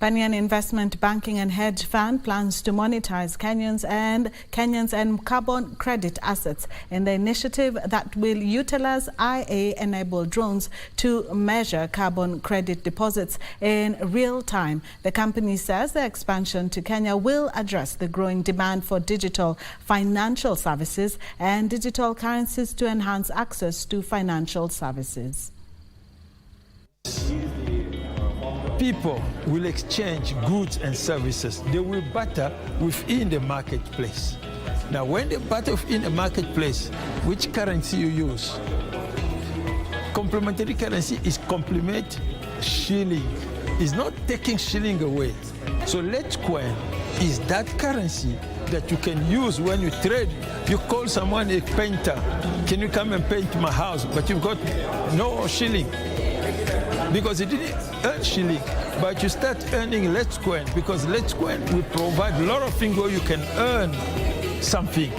Banyan Investment Banking and Hedge Fund plans to monetize Kenyans and carbon credit assets in the initiative that will utilize IA-enabled drones to measure carbon credit deposits in real time. The company says the expansion to Kenya will address the growing demand for digital financial services and digital currencies to enhance access to financial services. People will exchange goods and services. They will barter within the marketplace. Now, when they barter within the marketplace, which currency you use? Complementary currency is complement shilling. It's not taking shilling away. So Litecoin is that currency that you can use when you trade. You call someone a painter. Can you come and paint my house? But you've got no shilling, because it didn't earn shilling, but you start earning Litecoin, because Litecoin will provide a lot of things where you can earn something.